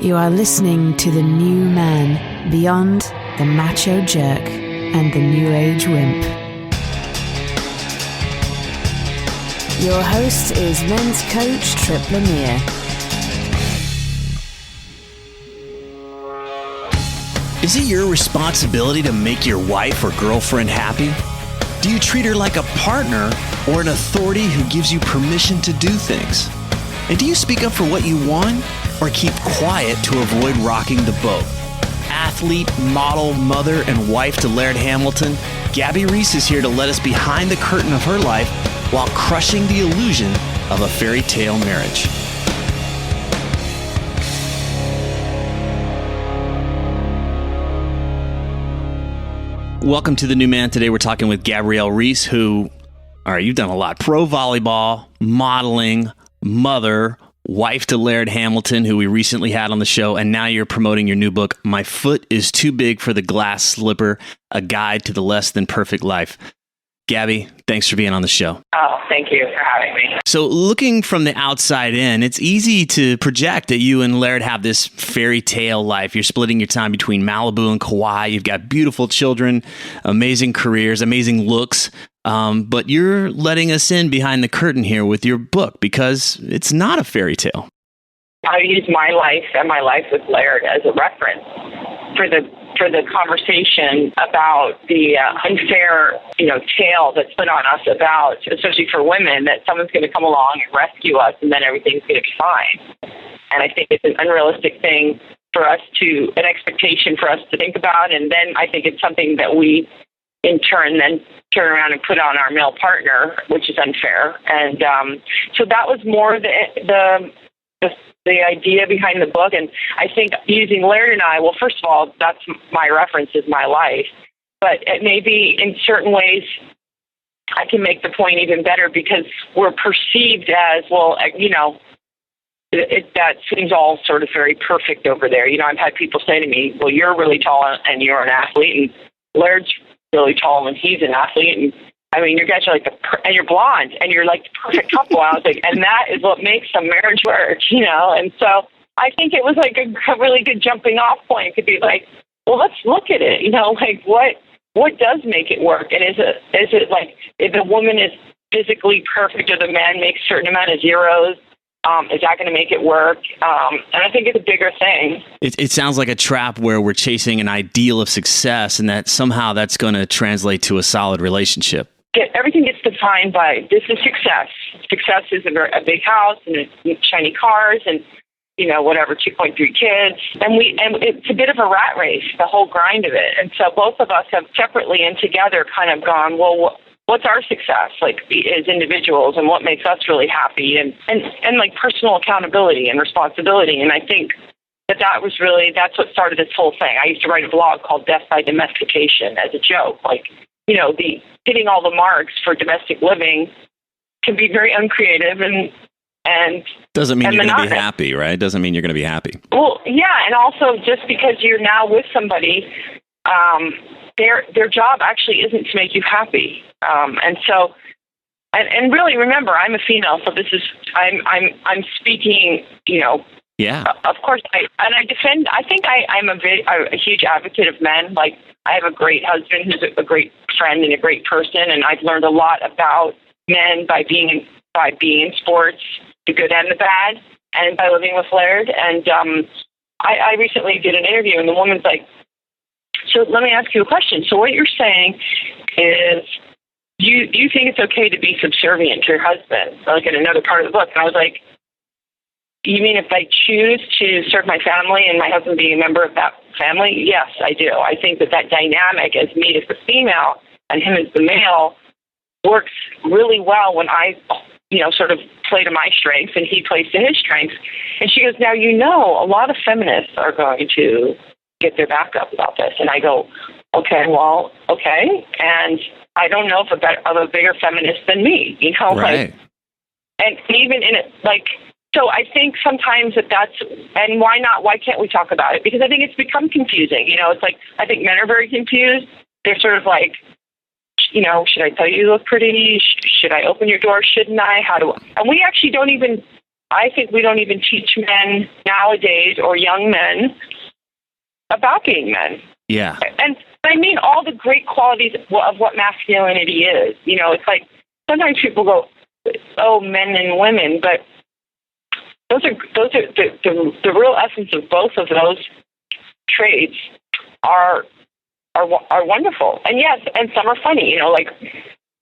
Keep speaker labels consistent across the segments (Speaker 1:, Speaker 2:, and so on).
Speaker 1: You are listening to the new man, beyond the macho jerk and the new age wimp. Your host is men's coach Tripp Lanier.
Speaker 2: Is it your responsibility to make your wife or girlfriend happy? Do you treat her like a partner or an authority who gives you permission to do things? And do you speak up for what you want or keep quiet to avoid rocking the boat? Athlete, model, mother, and wife to Laird Hamilton, Gabby Reece is here to let us behind the curtain of her life while crushing the illusion of a fairy tale marriage. Welcome to The New Man. Today we're talking with Gabrielle Reece, who, all right, you've done a lot. Pro volleyball, modeling, mother, wife to Laird Hamilton, who we recently had on the show, and now you're promoting your new book, My Foot is Too Big for the Glass Slipper, A Guide to the Less Than Perfect Life. Gabby, thanks for being on the show.
Speaker 3: Oh, thank you for having me.
Speaker 2: So looking from the outside in, it's easy to project that you and Laird have this fairy tale life. You're splitting your time between Malibu and Kauai. You've got beautiful children, amazing careers, amazing looks. But you're letting us in behind the curtain here with your book because it's not a fairy tale.
Speaker 3: I use my life and my life with Laird as a reference for the conversation about the unfair, tale that's put on us about, especially for women, that someone's going to come along and rescue us and then everything's going to be fine. And I think it's an unrealistic thing for us an expectation for us to think about. And then I think it's something that we, in turn, then turn around and put on our male partner, which is unfair. And so that was more the idea behind the book. And I think using Laird and I, well, first of all, that's my reference is my life. But it may be in certain ways I can make the point even better because we're perceived as, well, that seems all sort of very perfect over there. I've had people say to me, well, you're really tall and you're an athlete, and Laird's really tall and he's an athlete. And I mean, you guys are and you're blonde and you're like the perfect couple. I was like, and that is what makes a marriage work, And so I think it was like a really good jumping off point to be like, well, let's look at it, what does make it work? And is it like if the woman is physically perfect or the man makes a certain amount of zeros, is that going to make it work? And I think it's a bigger thing.
Speaker 2: It sounds like a trap where we're chasing an ideal of success and that somehow that's going to translate to a solid relationship.
Speaker 3: Everything gets defined by, this is success. Success is a big house and shiny cars and, 2.3 kids. And it's a bit of a rat race, the whole grind of it. And so both of us have separately and together kind of gone, well, what's our success, as individuals, and what makes us really happy, and like personal accountability and responsibility. And I think that's what started this whole thing. I used to write a blog called Death by Domestication as a joke. The hitting all the marks for domestic living can be very uncreative and
Speaker 2: doesn't mean you're going to be happy, right? Doesn't mean you're going to be happy.
Speaker 3: Well, yeah, and also just because you're now with somebody, their job actually isn't to make you happy. And so, and really remember, I'm a female, so I'm speaking,
Speaker 2: Yeah.
Speaker 3: Of course, I'm a huge advocate of men. I have a great husband who's a great friend and a great person, and I've learned a lot about men by being in sports, the good and the bad, and by living with Laird. And I recently did an interview, and the woman's like, so let me ask you a question. So what you're saying is, do you think it's okay to be subservient to your husband? In another part of the book. And I was like, you mean if I choose to serve my family and my husband being a member of that family? Yes, I do. I think that dynamic as me as the female and him as the male works really well when I, sort of play to my strengths and he plays to his strengths. And she goes, now, a lot of feminists are going to get their back up about this. And I go, okay. And I don't know of a bigger feminist than me,
Speaker 2: Right.
Speaker 3: And even in it, so I think sometimes that's, and why not? Why can't we talk about it? Because I think it's become confusing. It's I think men are very confused. They're sort of like, should I tell you look pretty? Should I open your door? Shouldn't I? And we actually don't even I think we don't even teach men nowadays, or young men, about being men.
Speaker 2: Yeah.
Speaker 3: And I mean all the great qualities of what masculinity is. You know, it's like sometimes people go, "Oh, men and women," but those are the real essence of both of those traits are wonderful. And yes, and some are funny. You know, like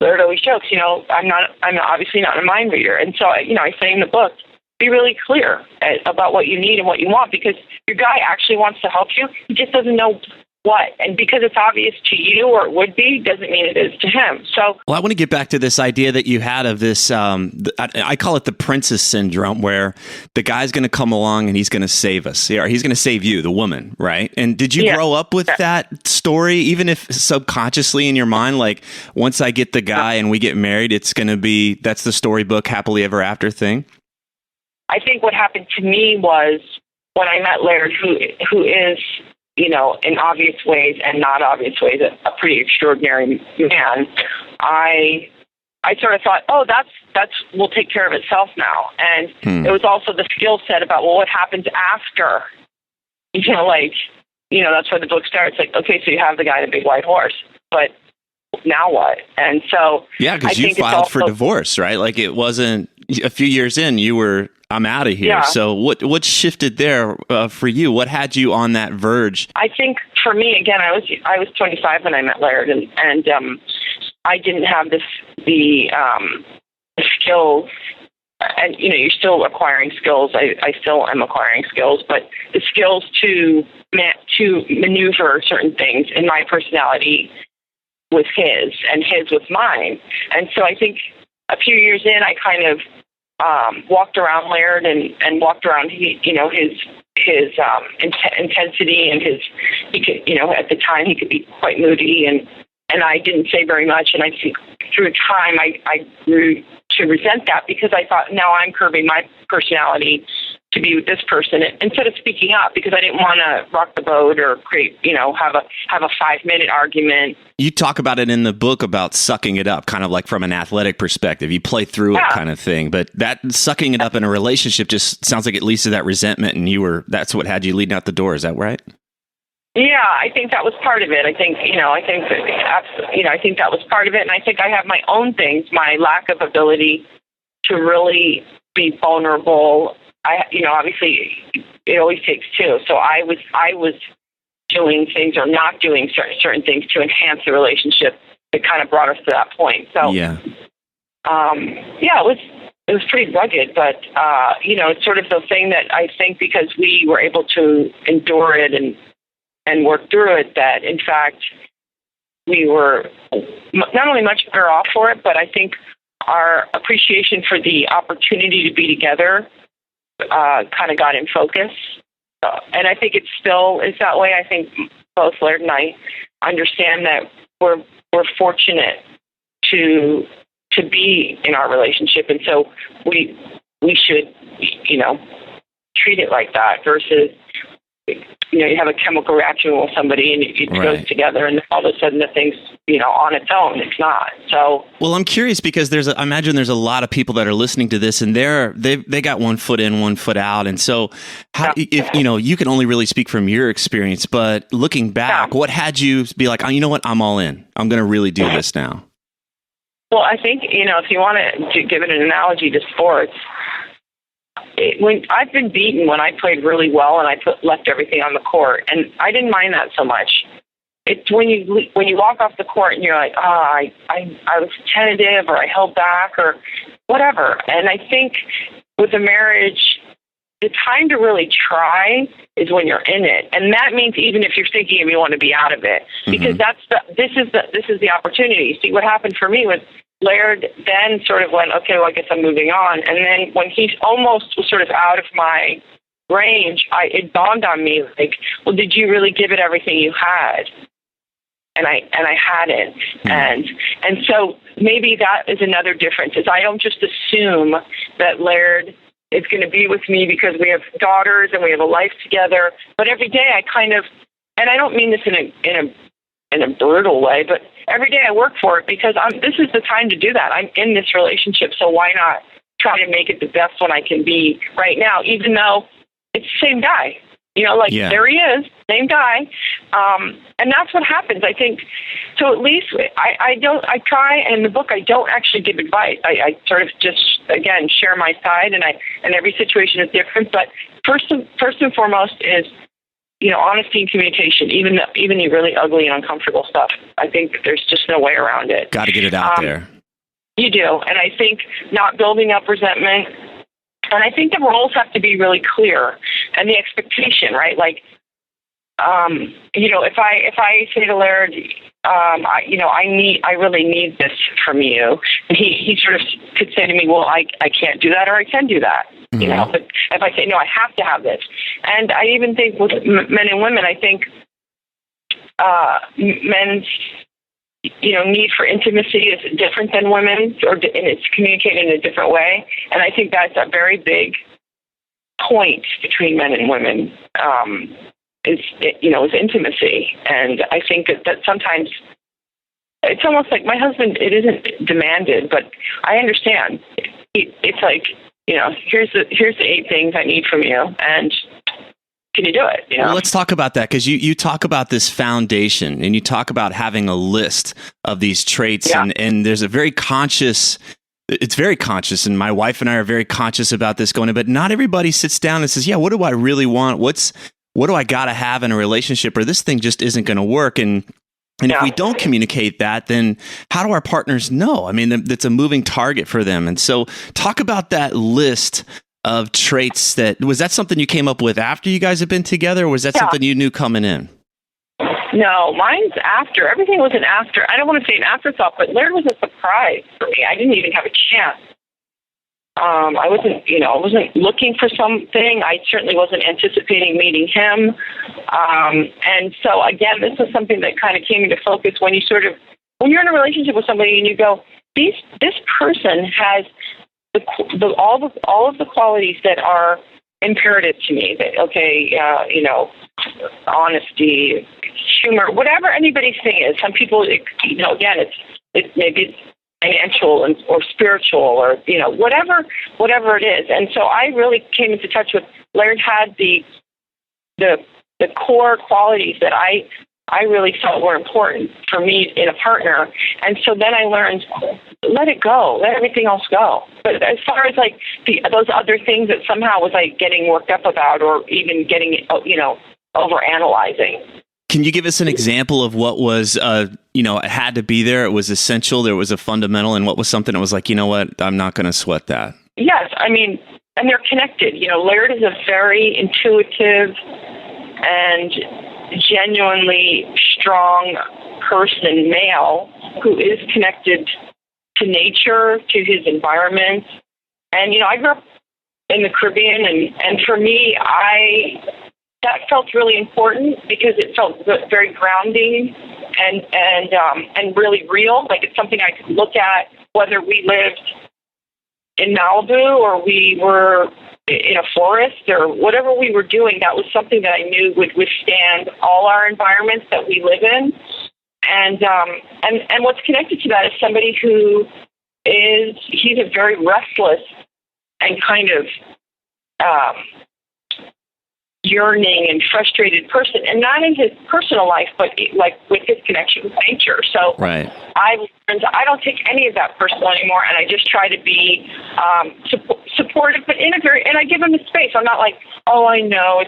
Speaker 3: Laird always jokes. You know, I'm obviously not a mind reader, and so you know, I say in the book, be really clear about what you need and what you want, because your guy actually wants to help you. He just doesn't know what. And because it's obvious to you, or it would be, doesn't mean it is to him. So,
Speaker 2: well, I want to get back to this idea that you had of this, I call it the princess syndrome, where the guy's going to come along and he's going to save us, or he's going to save you, the woman, right? And did you grow up with that story, even if subconsciously in your mind, like, once I get the guy and we get married, it's going to be, that's the storybook happily ever after thing?
Speaker 3: I think what happened to me was when I met Laird, who is, you know, in obvious ways and not obvious ways, a pretty extraordinary man. I sort of thought, oh, that's will take care of itself now. And it was also the skill set about, well, what happens after? You know, like, you know, that's where the book starts. Like, okay, so you have the guy in a big white horse, but now what? And so,
Speaker 2: yeah, because you filed for divorce, right? Like, it wasn't a few years in, you were, I'm out of here. Yeah. So what shifted there for you? What had you on that verge? I think for me, again, I was 25 when I met Laird, and I didn't have the skills. And you know, you're still acquiring skills. I still am acquiring skills, but the skills to maneuver certain things in my personality with his, and his with mine. And so I think a few years in, I kind of walked around Laird and walked around his intensity, and he could, you know, at the time he could be quite moody, and I didn't say very much. And I think through time I grew to resent that, because I thought, now I'm curbing my personality to be with this person instead of speaking up, because I didn't want to rock the boat or create, you know, have a 5-minute argument. You talk about it in the book about sucking it up, kind of like from an athletic perspective. You play through it kind of thing, but that sucking it up in a relationship just sounds like it leads to that resentment, and that's what had you leading out the door. Is that right? Yeah, I think that was part of it. I think that was part of it. And I think I have my own things, my lack of ability to really be vulnerable. Obviously it always takes two. So I was doing things or not doing certain things to enhance the relationship that kind of brought us to that point. So it was pretty rugged, but it's sort of the thing that I think, because we were able to endure it and work through it, that in fact we were not only much better off for it, but I think our appreciation for the opportunity to be together kind of got in focus. And I think it still is that way. I think both Laird and I understand that we're fortunate to be in our relationship, and so we should, treat it like that, versus, you have a chemical reaction with somebody and it goes together, and all of a sudden the thing's, on its own. It's not. So, well, I'm curious, because I imagine there's a lot of people that are listening to this, and they got one foot in, one foot out. And so if you can only really speak from your experience, but looking back, what had you be like, oh, you know what, I'm all in. I'm going to really do this now. Well, I think, if you want to give it an analogy to sports, when I've been beaten when I played really well and I left everything on the court, and I didn't mind that so much. It's when you walk off the court and you're like, I was tentative, or I held back, or whatever. And I think with a marriage, the time to really try is when you're in it, and that means even if you're thinking if you want to be out of it, because this is the opportunity. See, what happened for me was, Laird then sort of went, okay, well, I guess I'm moving on. And then when he almost was sort of out of my range, it dawned on me, like, well, did you really give it everything you had? And I hadn't. And so maybe that is another difference, is I don't just assume that Laird is going to be with me because we have daughters and we have a life together. But every day I kind of, and I don't mean this in a brutal way, but every day I work for it, because this is the time to do that. I'm in this relationship, so why not
Speaker 3: try to make it the best one I can be right now, even though it's the same guy. There he is, same guy. And that's what happens, I think. So at least I try, and in the book, I don't actually give advice. I sort of just, again, share my side, and every situation is different. But first and foremost is, honesty and communication, even the really ugly and uncomfortable stuff. I think that there's just no way around it.
Speaker 2: Got to get it out there.
Speaker 3: You do. And I think not building up resentment. And I think the roles have to be really clear, and the expectation, right? Like, if I say to Laird, I really need this from you, and he sort of could say to me, well, I can't do that, or I can do that,
Speaker 2: Mm-hmm.
Speaker 3: But if I say, no, I have to have this. And I even think with men and women, I think men's need for intimacy is different than women's, and it's communicated in a different way. And I think that's a very big point between men and women, is intimacy. And I think that sometimes it's almost like my husband, it isn't demanded, but I understand. It's like, here's the 8 things I need from you, and can you do it?
Speaker 2: Well, let's talk about that, because you talk about this foundation, and you talk about having a list of these traits, and there's a very conscious. It's very conscious, and my wife and I are very conscious about this going in, but not everybody sits down and says, yeah, what do I really want? What do I got to have in a relationship, or this thing just isn't going to work? And if we don't communicate that, then how do our partners know? I mean, it's a moving target for them. And so talk about that list of traits. Was that something you came up with after you guys have been together, or was that something you knew coming in?
Speaker 3: No, mine's after. Everything was an after. I don't want to say an afterthought, but Laird was a surprise for me. I didn't even have a chance. I wasn't looking for something. I certainly wasn't anticipating meeting him. And so, again, this is something that kind of came into focus when you're in a relationship with somebody and you go, this person has all of the qualities that are imperative to me. That, honesty, humor, whatever anybody's thing is. Some people, again, it's maybe it's financial or spiritual, or whatever it is. And so I really came into touch with Laird had the core qualities that I really felt were important for me in a partner. And so then I learned, let it go, let everything else go. But as far as like those other things that somehow was like getting worked up about, or even getting over analyzing.
Speaker 2: Can you give us an example of what was, it had to be there, it was essential, there was a fundamental, and what was something that was like, you know what, I'm not going to sweat that?
Speaker 3: Yes, I mean, and they're connected. Laird is a very intuitive and genuinely strong person, male, who is connected to nature, to his environment. And, I grew up in the Caribbean, and for me, that felt really important because it felt very grounding and really real. Like it's something I could look at, whether we lived in Malibu or we were in a forest or whatever we were doing. That was something that I knew would withstand all our environments that we live in. And what's connected to that is somebody who he's a very restless and kind of yearning and frustrated person, and not in his personal life, but like with his connection with nature. So
Speaker 2: right.
Speaker 3: I don't take any of that personal anymore, and I just try to be supportive, but and I give him the space. I'm not like, oh, I know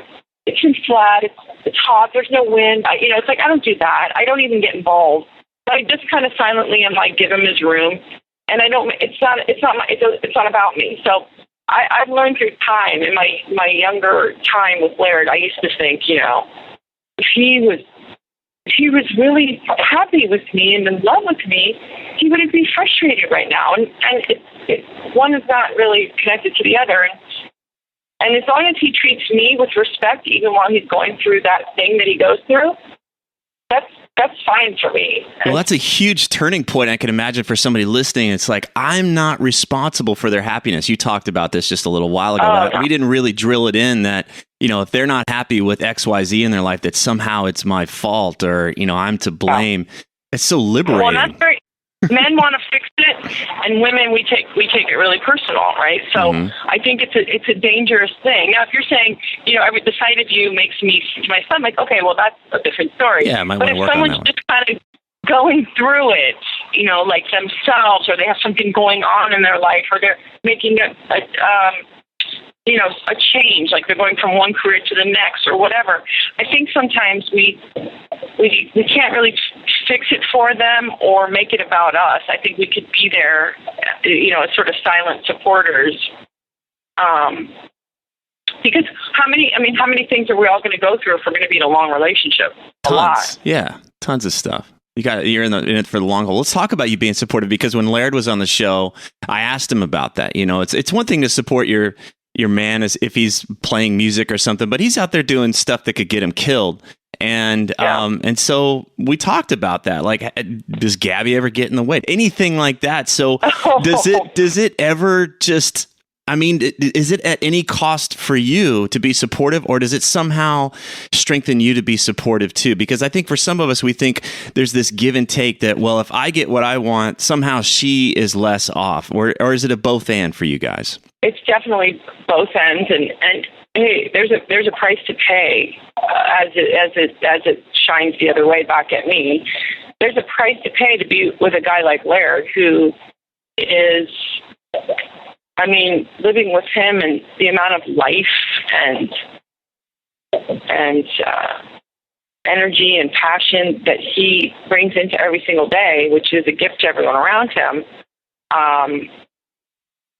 Speaker 3: it's too flat, it's hot, there's no wind. It's like I don't do that. I don't even get involved. But I just kind of silently am like, give him his room, and I don't. It's not about me. So. I've learned through time, in my younger time with Laird, I used to think, if he was really happy with me and in love with me, he wouldn't be frustrated right now. And one is not really connected to the other. And as long as he treats me with respect, even while he's going through that thing that he goes through, that's fine for me.
Speaker 2: Well, that's a huge turning point, I can imagine, for somebody listening. It's like, I'm not responsible for their happiness. You talked about this just a little while ago. We didn't really drill it in that, if they're not happy with X, Y, Z in their life, that somehow it's my fault or, I'm to blame. It's so liberating.
Speaker 3: Well, Men want to fix it, and women we take it really personal, right? So I think it's a dangerous thing. Now, if you're saying, the sight of you makes me see my son, like, okay, well, that's a different story.
Speaker 2: Yeah, I might
Speaker 3: but
Speaker 2: want to
Speaker 3: if
Speaker 2: work on
Speaker 3: someone's
Speaker 2: that one.
Speaker 3: just kind of going through it, like themselves, or they have something going on in their life, or they're making a change, like they're going from one career to the next or whatever. I think sometimes we can't really fix it for them or make it about us. I think we could be there, as sort of silent supporters. Because how many things are we all going to go through if we're going to be in a long relationship? A lot.
Speaker 2: Yeah, tons of stuff. You're in it for the long haul. Let's talk about you being supportive, because when Laird was on the show, I asked him about that. It's one thing to support your man as if he's playing music or something, but he's out there doing stuff that could get him killed. And and so we talked about that. Like, does Gabby ever get in the way? Anything like that? So does it ever just? I mean, is it at any cost for you to be supportive, or does it somehow strengthen you to be supportive too? Because I think for some of us, we think there's this give and take that, well, if I get what I want, somehow she is less off, or is it a both and for you guys?
Speaker 3: It's definitely both ends, and hey, there's a price to pay as it shines the other way back at me. There's a price to pay to be with a guy like Laird, who is, living with him and the amount of life and energy and passion that he brings into every single day, which is a gift to everyone around him.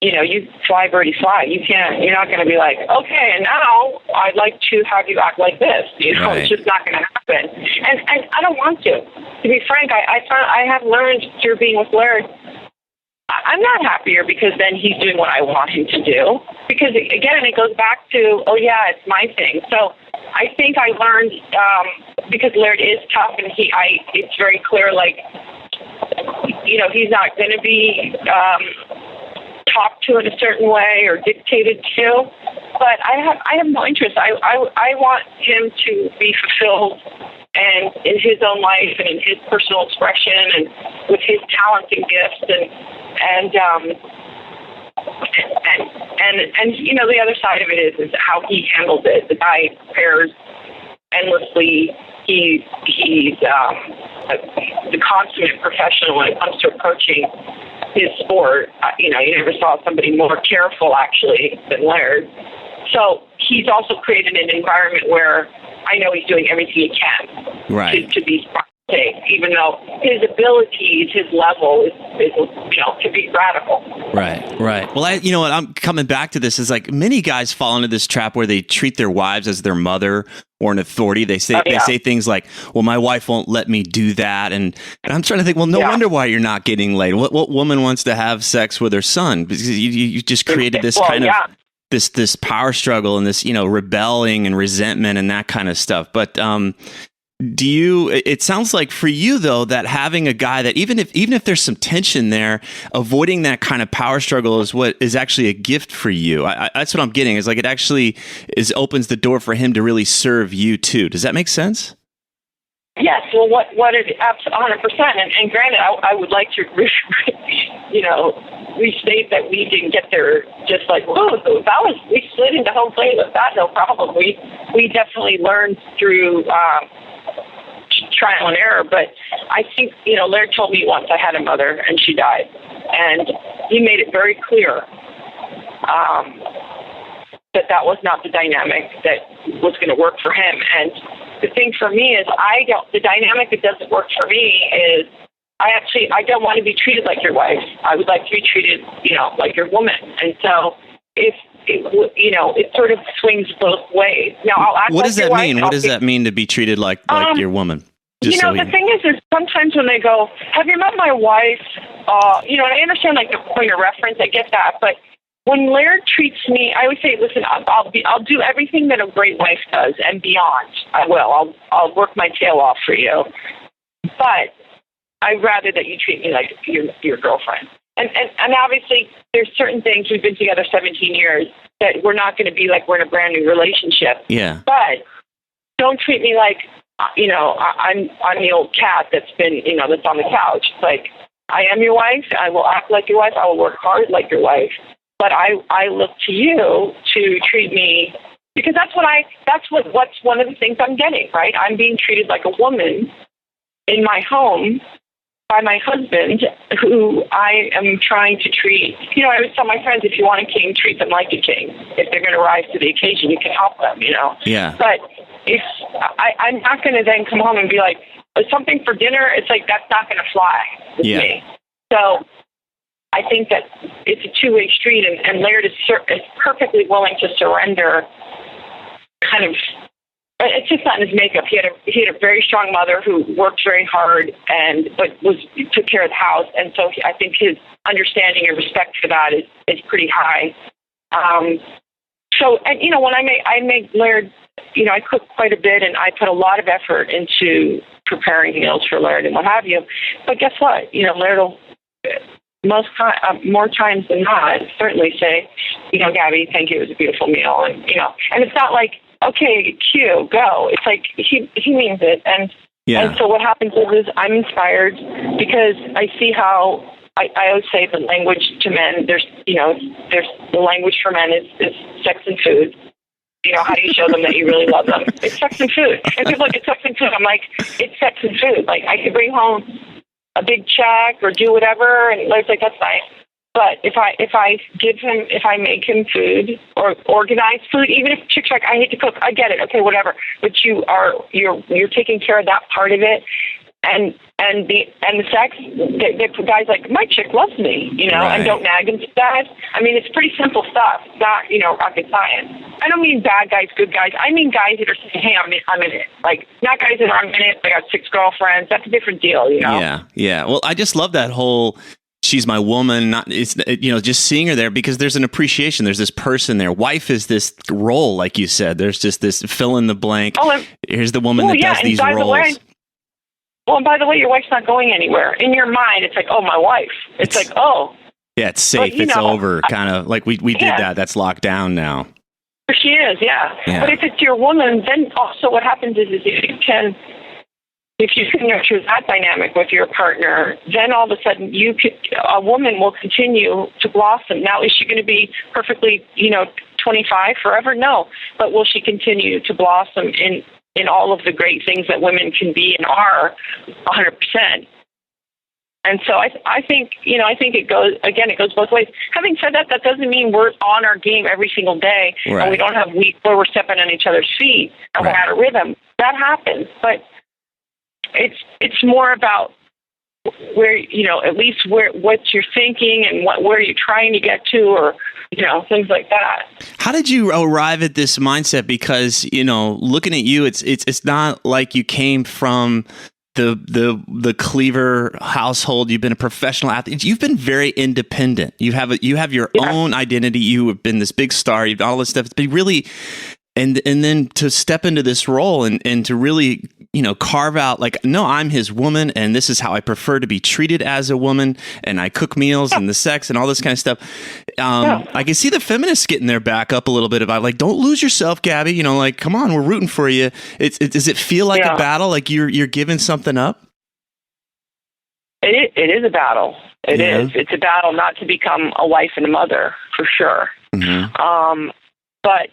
Speaker 3: You fly, birdie, fly. You're not going to be like, okay, and now I'd like to have you act like this.
Speaker 2: Right.
Speaker 3: It's just not going to happen. And I don't want to. To be frank, I have learned through being with Laird, I'm not happier because then he's doing what I want him to do. Because, again, it goes back to, oh, yeah, it's my thing. So I think I learned, because Laird is tough, and it's very clear, like, he's not going to be talked to in a certain way or dictated to. But I have no interest. I want him to be fulfilled and in his own life and in his personal expression and with his talents and gifts and the other side of it is how he handles it. The guy prepares endlessly. He's the consummate professional when it comes to approaching his sport. You never saw somebody more careful actually than Laird. So he's also created an environment where I know he's doing everything he can to be safe, even though his abilities, his level is to be radical.
Speaker 2: Right. Well, I'm coming back to this is like many guys fall into this trap where they treat their wives as their mother or an authority. They say things like, well, my wife won't let me do that. And I'm trying to think, well, no wonder why you're not getting laid. What woman wants to have sex with her son? Because you just created this kind of this power struggle and this, rebelling and resentment and that kind of stuff. But it sounds like for you though, that having a guy that even if there's some tension there, avoiding that kind of power struggle is what is actually a gift for you. That's what I'm getting, is like it actually opens the door for him to really serve you too. Does that make sense?
Speaker 3: Yes. Well, what is 100%. And granted, I would like to, restate that we didn't get there just like, we slid into home plate with that, no problem. We definitely learned through trial and error. But I think, Laird told me once I had a mother and she died, and he made it very clear that was not the dynamic that was going to work for him. And the thing for me is the dynamic that doesn't work for me is I don't want to be treated like your wife. I would like to be treated, like your woman. And so it sort of swings both ways. Now, I'll act
Speaker 2: what
Speaker 3: like
Speaker 2: does that mean? What does that mean to be treated like your woman? The thing is sometimes when they go, have you met my wife? And I understand like the point of reference. I get that. But when Laird treats me, I would say, listen, I'll do everything that a great wife does and beyond. I will. I'll work my tail off for you. But I'd rather that you treat me like your girlfriend. And obviously, there's certain things, we've been together 17 years, that we're not going to be like we're in a brand new relationship. Yeah.
Speaker 3: But don't treat me like, I'm the old cat that's been, that's on the couch. Like, I am your wife. I will act like your wife. I will work hard like your wife. But I look to you to treat me, because that's what's one of the things I'm getting, right? I'm being treated like a woman in my home by my husband, who I am trying to treat. I always tell my friends, if you want a king, treat them like a king. If they're going to rise to the occasion, you can help them,
Speaker 2: Yeah.
Speaker 3: But if I'm not going to then come home and be like, something for dinner, it's like, that's not going to fly with me. So I think that it's a two-way street, and Laird is perfectly willing to surrender. Kind of, it's just not in his makeup. He had a very strong mother who worked very hard but took care of the house, and so I think his understanding and respect for that is pretty high. So when I make Laird, I cook quite a bit, and I put a lot of effort into preparing meals for Laird and what have you. But guess what? Laird will more times than not certainly say, Gabby, thank you, it was a beautiful meal, and and it's not like, okay, cue, go. It's like he means it, and so what happens is I'm inspired because I see how I always say the language to men. There's the language for men is sex and food. How do you show them that you really love them? It's sex and food. And people look at sex and food. I'm like, it's sex and food. Like, I could bring home a big check or do whatever, and Larry's like, that's nice. But if I make him food or organize food, even if chick's like, I hate to cook, I get it, okay, whatever. But you're taking care of that part of it, and the sex, the guy's like, my chick loves me,
Speaker 2: right.
Speaker 3: And don't nag him to that. I mean, it's pretty simple stuff. It's not, rocket science. I don't mean bad guys, good guys. I mean guys that are saying, hey, I'm in it. Like, not guys that are in it. I got 6 girlfriends. That's a different deal,
Speaker 2: Yeah. Well, I just love that whole, she's my woman. Just seeing her there, because there's an appreciation. There's this person there. Wife is this role, like you said. There's just this fill in the blank. Here's the woman that does these roles.
Speaker 3: And by the way, your wife's not going anywhere. In your mind, it's like, oh, my wife. It's like, oh.
Speaker 2: Yeah, it's safe. It's over. Kind of like we did that. That's locked down now.
Speaker 3: She is, yeah. But if it's your woman, then also what happens is if you can nurture that dynamic with your partner, then all of a sudden a woman will continue to blossom. Now, is she going to be perfectly, 25 forever? No. But will she continue to blossom in all of the great things that women can be and are 100%? And so I think it goes both ways. Having said that, that doesn't mean we're on our game every single day, right. And we don't have weeks where we're stepping on each other's feet and we're out of rhythm. That happens, but it's more about where, at least what you're thinking and where you're trying to get to, or things like that.
Speaker 2: How did you arrive at this mindset? Because looking at you, it's not like you came from the Cleaver household. You've been a professional athlete. You've been very independent. You have your own identity. You have been this big star. You've done all this stuff. It's been really, and then to step into this role and to really carve out, like, no, I'm his woman, and this is how I prefer to be treated as a woman, and I cook meals and the sex and all this kind of stuff. I can see the feminists getting their back up a little bit about, like, don't lose yourself, Gabby. Like, come on, we're rooting for you. Does it feel like a battle? Like you're giving something up?
Speaker 3: It is a battle. It is. It's a battle not to become a wife and a mother, for sure. Mm-hmm. But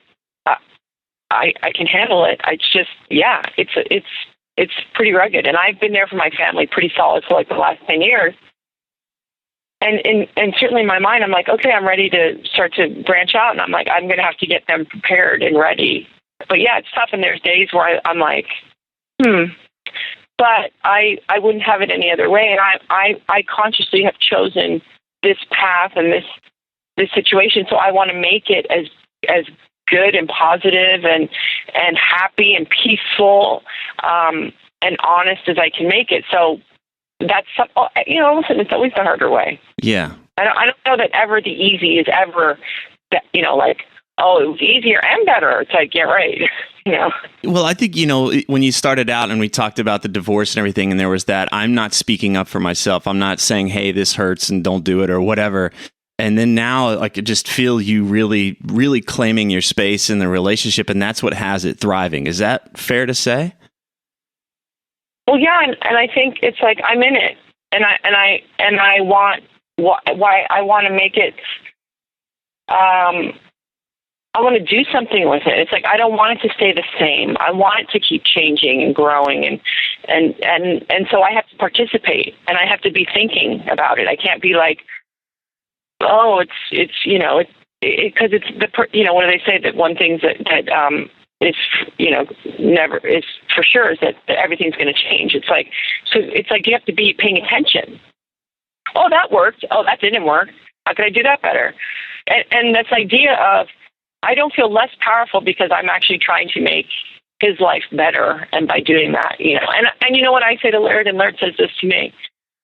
Speaker 3: I can handle it. It's just, it's pretty rugged, and I've been there for my family pretty solid for like the last 10 years. And certainly in my mind, I'm like, okay, I'm ready to start to branch out, and I'm like, I'm going to have to get them prepared and ready. But yeah, it's tough, and there's days where I'm like, but I wouldn't have it any other way, and I consciously have chosen this path and this situation, so I want to make it as good and positive and happy and peaceful and honest as I can make it. So that's, listen, it's always the harder way.
Speaker 2: Yeah.
Speaker 3: I don't know that ever the easy is ever that, like, oh, it was easier and better. It's like, yeah, right.
Speaker 2: Well, I think, when you started out and we talked about the divorce and everything, and there was that, I'm not speaking up for myself. I'm not saying, hey, this hurts and don't do it or whatever. And then now, I could just feel you really, really claiming your space in the relationship, and that's what has it thriving. Is that fair to say?
Speaker 3: Well, yeah, and I think it's like I'm in it. I want why I want to make it. I want to do something with it. It's like I don't want it to stay the same. I want it to keep changing and growing, and so I have to participate, and I have to be thinking about it. I can't be like, oh, it's because it's the what do they say, that one thing that is never is for sure is that everything's going to change. It's like you have to be paying attention. Oh, that worked. Oh, that didn't work. How can I do that better? And this idea of I don't feel less powerful because I'm actually trying to make his life better, and by doing that, and you know what I say to Laird, and Laird says this to me: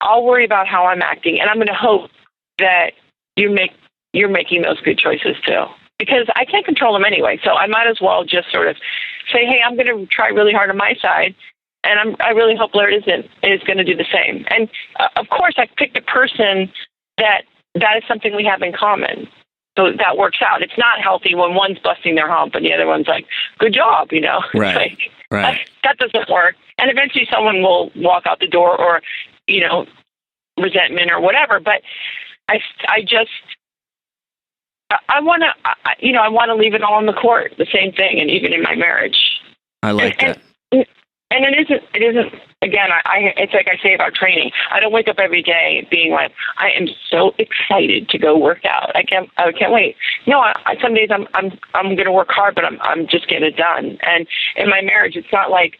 Speaker 3: I'll worry about how I'm acting, and I'm going to hope that you're making those good choices too, because I can't control them anyway. So I might as well just sort of say, hey, I'm going to try really hard on my side, and I really hope Laird is going to do the same. And of course, I've picked a person that is something we have in common. So that works out. It's not healthy when one's busting their hump and the other one's like, good job,
Speaker 2: Right. Right.
Speaker 3: That doesn't work. And eventually someone will walk out the door, or, resentment or whatever. But I want to leave it all on the court, the same thing, and even in my marriage.
Speaker 2: I like that.
Speaker 3: And it isn't, again, it's like I say about training. I don't wake up every day being like, I am so excited to go work out. I can't wait. No, some days I'm going to work hard, but I'm just getting it done. And in my marriage, it's not like,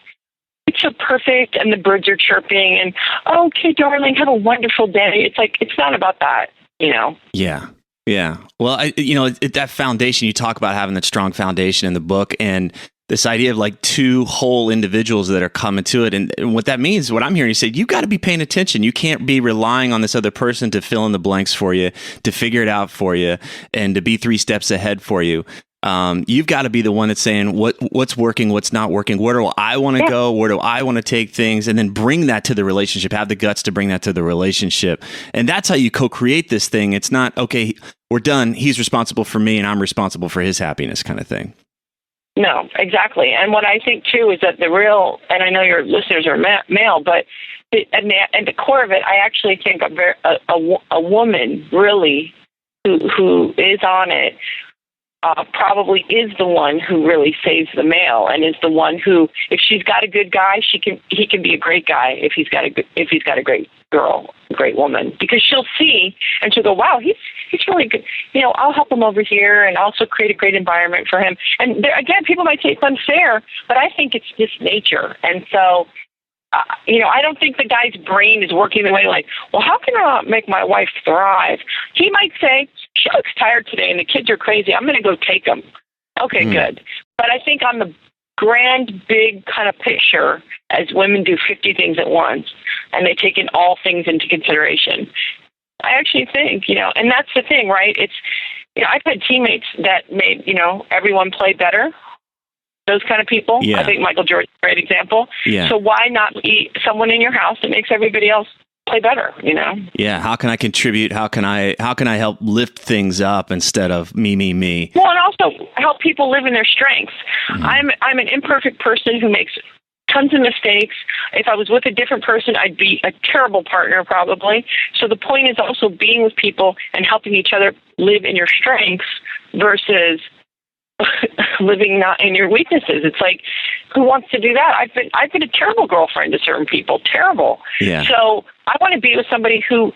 Speaker 3: it's so perfect and the birds are chirping and, okay, darling, have a wonderful day. It's like, it's not about that,
Speaker 2: Yeah. Yeah. Well, that foundation, you talk about having that strong foundation in the book, and this idea of like two whole individuals that are coming to it. And what that means, what I'm hearing you say, you got to be paying attention. You can't be relying on this other person to fill in the blanks for you, to figure it out for you, and to be 3 steps ahead for you. You've got to be the one that's saying what's working, what's not working, where do I want to go, where do I want to take things, and then bring that to the relationship, have the guts to bring that to the relationship. And that's how you co-create this thing. It's not, okay, we're done, he's responsible for me and I'm responsible for his happiness kind of thing.
Speaker 3: No, exactly. And what I think, too, is that the real, and I know your listeners are male, but at the core of it, I actually think a woman really who is on it probably is the one who really saves the male, and is the one who, if she's got a good guy, he can be a great guy if he's got a great girl, a great woman, because she'll see and she'll go, wow, he's really good. I'll help him over here and also create a great environment for him. And there, again, people might say it's unfair, but I think it's just nature. And so, I don't think the guy's brain is working the way like, well, how can I make my wife thrive? He might say, she looks tired today and the kids are crazy. I'm going to go take them. Okay, good. But I think on the grand, big kind of picture, as women do 50 things at once, and they take in all things into consideration, I actually think, and that's the thing, right? It's, I've had teammates that made, everyone play better. Those kind of people. Yeah. I think Michael Jordan's a great example. Yeah. So why not be someone in your house that makes everybody else play better, Yeah.
Speaker 2: How can I contribute? How can I help lift things up instead of me?
Speaker 3: Well, and also help people live in their strengths. Mm-hmm. I'm an imperfect person who makes tons of mistakes. If I was with a different person, I'd be a terrible partner probably. So the point is also being with people and helping each other live in your strengths versus living not in your weaknesses. It's like, who wants to do that? I've been a terrible girlfriend to certain people. Terrible. Yeah. So I want to be with somebody who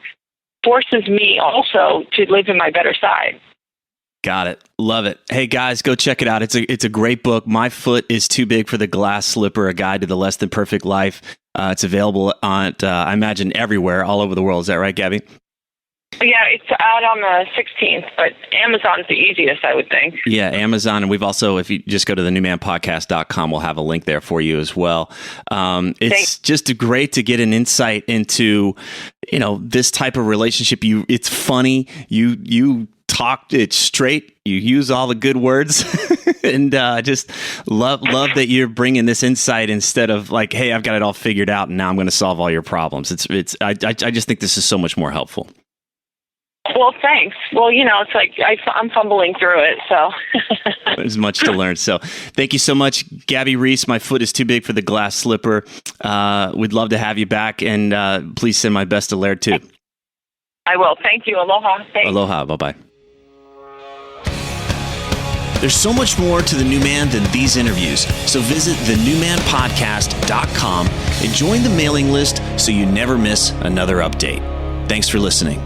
Speaker 3: forces me also to live in my better side.
Speaker 2: Got it. Love it. Hey guys, go check it out. It's a great book. My Foot is Too Big for the Glass Slipper, A Guide to the Less Than Perfect Life. It's available on, I imagine, everywhere, all over the world. Is that right, Gabby?
Speaker 3: Yeah, it's out on the 16th, but Amazon's the easiest, I would think.
Speaker 2: Yeah, Amazon. And we've also, if you just go to thenewmanpodcast.com, we'll have a link there for you as well. It's just great to get an insight into, this type of relationship. It's funny. You talk it straight. You use all the good words. And just love that you're bringing this insight instead of like, hey, I've got it all figured out and now I'm going to solve all your problems. I just think this is so much more helpful.
Speaker 3: Well, thanks. Well, it's like I'm fumbling through it, so.
Speaker 2: There's much to learn. So thank you so much, Gabby Reece. My foot is too big for the glass slipper. We'd love to have you back, and please send my best to Laird, too.
Speaker 3: I will. Thank you. Aloha. Thanks.
Speaker 2: Aloha. Bye-bye. There's so much more to The New Man than these interviews. So visit thenewmanpodcast.com and join the mailing list so you never miss another update. Thanks for listening.